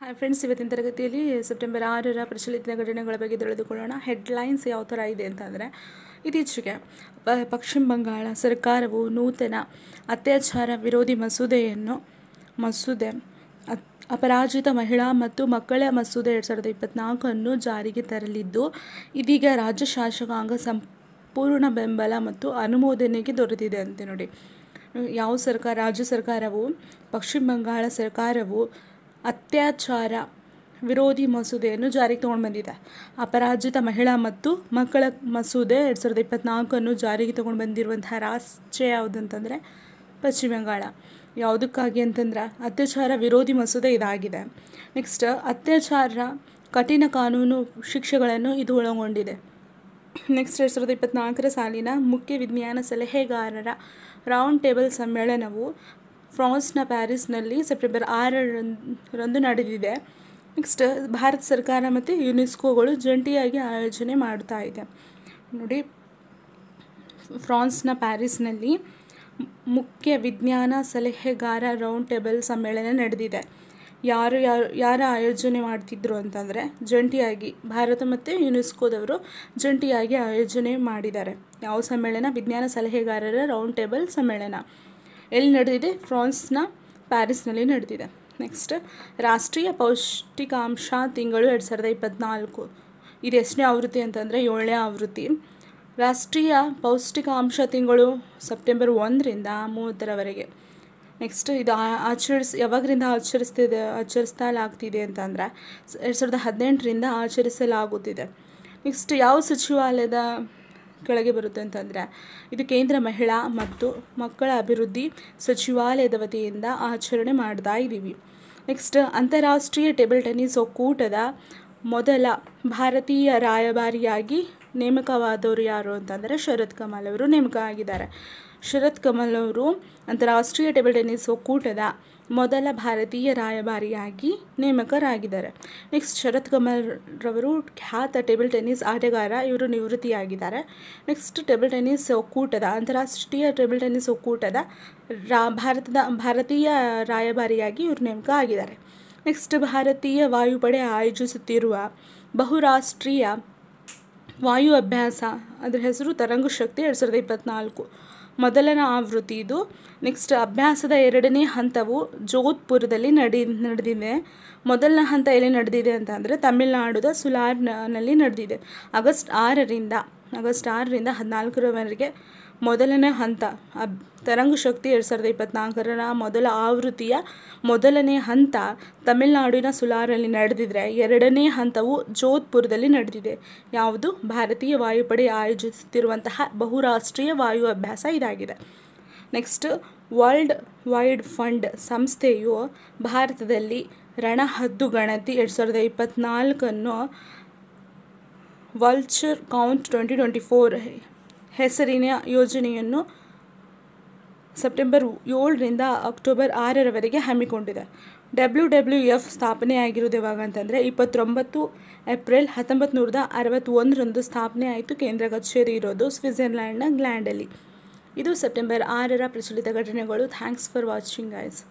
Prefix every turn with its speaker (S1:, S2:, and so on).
S1: Hi friends, ಇವತ್ತಿನ ತರಗತಿಯಲ್ಲಿ September 6ರ ಪ್ರಚಲಿತ ಘಟನೆಗಳ ಬಗ್ಗೆ ತಿಳಿದುಕೊಳ್ಳೋಣ. ಹೆಡ್ಲೈನ್ಸ್ ಯಾವ ಥರ ಇದೆ ಅಂತಂದರೆ, ಇತ್ತೀಚೆಗೆ ಪಶ್ಚಿಮ ಬಂಗಾಳ ಸರ್ಕಾರವು ನೂತನ ಅತ್ಯಾಚಾರ ವಿರೋಧಿ ಮಸೂದೆ ಅಪರಾಜಿತ ಮಹಿಳಾ ಮತ್ತು ಮಕ್ಕಳ ಮಸೂದೆ 2024 ಜಾರಿಗೆ ತರಲಿದ್ದು, ಇದೀಗ ರಾಜ್ಯ ಶಾಸಕಾಂಗ ಸಂಪೂರ್ಣ ಬೆಂಬಲ ಮತ್ತು ಅನುಮೋದನೆಗೆ ದೊರೆತಿದೆ ಅಂತೆ. ನೋಡಿ, ಯಾವ ಸರ್ಕಾರ, ರಾಜ್ಯ ಸರ್ಕಾರವು, ಪಶ್ಚಿಮ ಬಂಗಾಳ ಸರ್ಕಾರವು ಅತ್ಯಾಚಾರ ವಿರೋಧಿ ಮಸೂದೆಯನ್ನು ಜಾರಿಗೆ ತೊಗೊಂಡು ಬಂದಿದೆ. ಅಪರಾಜಿತ ಮಹಿಳಾ ಮತ್ತು ಮಕ್ಕಳ ಮಸೂದೆ 2024 ಜಾರಿಗೆ ತೊಗೊಂಡು ಬಂದಿರುವಂತಹ ರಾಜ್ಯ ಯಾವುದಂತಂದರೆ ಪಶ್ಚಿಮ ಬಂಗಾಳ. ಯಾವುದಕ್ಕಾಗಿ ಅಂತಂದ್ರೆ ಅತ್ಯಾಚಾರ ವಿರೋಧಿ ಮಸೂದೆ ಇದಾಗಿದೆ. ನೆಕ್ಸ್ಟ್, ಅತ್ಯಾಚಾರ ಕಠಿಣ ಕಾನೂನು ಶಿಕ್ಷೆಗಳನ್ನು ಇದು ಒಳಗೊಂಡಿದೆ. ನೆಕ್ಸ್ಟ್, 2024 ಸಾಲಿನ ಮುಖ್ಯ ವಿಜ್ಞಾನ ಸಲಹೆಗಾರರ ರೌಂಡ್ ಟೇಬಲ್ ಸಮ್ಮೇಳನವು ಫ್ರಾನ್ಸ್ನ ಪ್ಯಾರಿಸ್ನಲ್ಲಿ ಸೆಪ್ಟೆಂಬರ್ 6ರಂದು ನಡೆದಿದೆ. ನೆಕ್ಸ್ಟ್, ಭಾರತ ಸರ್ಕಾರ ಮತ್ತು ಯುನೆಸ್ಕೋಗಳು ಜಂಟಿಯಾಗಿ ಆಯೋಜನೆ ಮಾಡ್ತಾ ಇದೆ. ನೋಡಿ, ಫ್ರಾನ್ಸ್ನ ಪ್ಯಾರಿಸ್ನಲ್ಲಿ ಮುಖ್ಯ ವಿಜ್ಞಾನ ಸಲಹೆಗಾರ ರೌಂಡ್ ಟೇಬಲ್ ಸಮ್ಮೇಳನ ನಡೆದಿದೆ. ಯಾರು ಆಯೋಜನೆ ಮಾಡ್ತಿದ್ರು ಅಂತಂದರೆ ಜಂಟಿಯಾಗಿ ಭಾರತ ಮತ್ತು ಯುನೆಸ್ಕೋದವರು ಜಂಟಿಯಾಗಿ ಆಯೋಜನೆ ಮಾಡಿದ್ದಾರೆ. ಯಾವ ಸಮ್ಮೇಳನ? ವಿಜ್ಞಾನ ಸಲಹೆಗಾರರ ರೌಂಡ್ ಟೇಬಲ್ ಸಮ್ಮೇಳನ. ಎಲ್ಲಿ ನಡೆದಿದೆ? ಫ್ರಾನ್ಸ್ನ ಪ್ಯಾರಿಸ್ನಲ್ಲಿ ನಡೆದಿದೆ. ನೆಕ್ಸ್ಟ್, ರಾಷ್ಟ್ರೀಯ ಪೌಷ್ಟಿಕಾಂಶ ತಿಂಗಳು 2024. ಇದು ಎಷ್ಟನೇ ಆವೃತ್ತಿ ಅಂತಂದರೆ 7ನೇ ಆವೃತ್ತಿ. ರಾಷ್ಟ್ರೀಯ ಪೌಷ್ಟಿಕಾಂಶ ತಿಂಗಳು ಸೆಪ್ಟೆಂಬರ್ 1ರಿಂದ 30ರವರೆಗೆ. ನೆಕ್ಸ್ಟ್, ಇದು ಯಾವಾಗರಿಂದ ಆಚರಿಸಲಾಗ್ತಿದೆ ಅಂತಂದರೆ 2018ರಿಂದ ಆಚರಿಸಲಾಗುತ್ತಿದೆ. ನೆಕ್ಸ್ಟ್, ಯಾವ ಸಚಿವಾಲಯದ ಕೆಳಗೆ ಬರುತ್ತೆ ಅಂತಂದರೆ ಇದು ಕೇಂದ್ರ ಮಹಿಳಾ ಮತ್ತು ಮಕ್ಕಳ ಅಭಿವೃದ್ಧಿ ಸಚಿವಾಲಯದ ವತಿಯಿಂದ ಆಚರಣೆ ಮಾಡ್ತಾ ಇದ್ದೀವಿ. ನೆಕ್ಸ್ಟ್, ಅಂತಾರಾಷ್ಟ್ರೀಯ ಟೇಬಲ್ ಟೆನ್ನಿಸ್ ಒಕ್ಕೂಟದ ಮೊದಲ ಭಾರತೀಯ ರಾಯಭಾರಿಯಾಗಿ ನೇಮಕವಾದವರು ಯಾರು ಅಂತಂದರೆ ಶರತ್ ಕಮಲ್ ಅವರು ನೇಮಕ ಆಗಿದ್ದಾರೆ. ಶರತ್ ಕಮಲ್ ಅವರು ಅಂತಾರಾಷ್ಟ್ರೀಯ ಟೇಬಲ್ ಟೆನ್ನಿಸ್ ಒಕ್ಕೂಟದ ಮೊದಲ ಭಾರತೀಯ ರಾಯಭಾರಿಯಾಗಿ ನೇಮಕರಾಗಿದ್ದಾರೆ. ನೆಕ್ಸ್ಟ್, ಶರತ್ ಕಮಲ್ ರವರು ಖ್ಯಾತ ಟೇಬಲ್ ಟೆನ್ನಿಸ್ ಆಟಗಾರ. ಇವರು ನಿವೃತ್ತಿಯಾಗಿದ್ದಾರೆ. ನೆಕ್ಸ್ಟ್, ಅಂತಾರಾಷ್ಟ್ರೀಯ ಟೇಬಲ್ ಟೆನ್ನಿಸ್ ಒಕ್ಕೂಟದ ಭಾರತೀಯ ರಾಯಭಾರಿಯಾಗಿ ಇವರು ನೇಮಕ ಆಗಿದ್ದಾರೆ. ನೆಕ್ಸ್ಟ್, ಭಾರತೀಯ ವಾಯುಪಡೆ ಆಯೋಜಿಸುತ್ತಿರುವ ಬಹುರಾಷ್ಟ್ರೀಯ ವಾಯು ಅಭ್ಯಾಸ, ಅದರ ಹೆಸರು ತರಂಗ ಶಕ್ತಿ 2024 ಮೊದಲನೇ ಆವೃತ್ತಿ ಇದು. ನೆಕ್ಸ್ಟ್, ಅಭ್ಯಾಸದ 2ನೇ ಹಂತವು ಜೋಧ್ಪುರದಲ್ಲಿ ನಡೆದಿದೆ. ಮೊದಲನೇ ಹಂತ ಎಲ್ಲಿ ನಡೆದಿದೆ ಅಂತಂದರೆ ತಮಿಳುನಾಡುದ ಸುಲಾರ್ನಲ್ಲಿ ನಡೆದಿದೆ. ಆಗಸ್ಟ್ 6ರಿಂದ 14ರವರೆಗೆ ಮೊದಲನೇ ಹಂತ ತರಂಗ ಶಕ್ತಿ 2024ರ ಮೊದಲ ಆವೃತ್ತಿಯ ಮೊದಲನೇ ಹಂತ ತಮಿಳುನಾಡಿನ ಸುಲಾರಲ್ಲಿ ನಡೆದಿದ್ರೆ 2ನೇ ಹಂತವು ಜೋಧ್ಪುರದಲ್ಲಿ ನಡೆದಿದೆ. ಯಾವುದು? ಭಾರತೀಯ ವಾಯುಪಡೆ ಆಯೋಜಿಸುತ್ತಿರುವಂತಹ ಬಹುರಾಷ್ಟ್ರೀಯ ವಾಯು ಅಭ್ಯಾಸ ಇದಾಗಿದೆ. ನೆಕ್ಸ್ಟ್, ವರ್ಲ್ಡ್ ವೈಡ್ ಫಂಡ್ ಸಂಸ್ಥೆಯು ಭಾರತದಲ್ಲಿ ರಣಹದ್ದು ಗಣತಿ 2024 ವಲ್ಚರ್ ಕೌಂಟ್ 2024 ಹೆಸರಿನ ಯೋಜನೆಯನ್ನು ಸೆಪ್ಟೆಂಬರ್ 7ರಿಂದ ಅಕ್ಟೋಬರ್ 6ರವರೆಗೆ ಹಮ್ಮಿಕೊಂಡಿದೆ. WWF ಸ್ಥಾಪನೆಯಾಗಿರೋದು ಯಾವಾಗ ಅಂತಂದರೆ 29 ಏಪ್ರಿಲ್ 1961ರಂದು ಸ್ಥಾಪನೆ ಆಯಿತು. ಕೇಂದ್ರ ಕಚೇರಿ ಇರೋದು ಸ್ವಿಟ್ಜರ್ಲ್ಯಾಂಡ್ನ ಗ್ಲ್ಯಾಂಡಲ್ಲಿ. ಇದು ಸೆಪ್ಟೆಂಬರ್ 6ರ ಪ್ರಚಲಿತ ಘಟನೆಗಳು. Thanks for watching guys.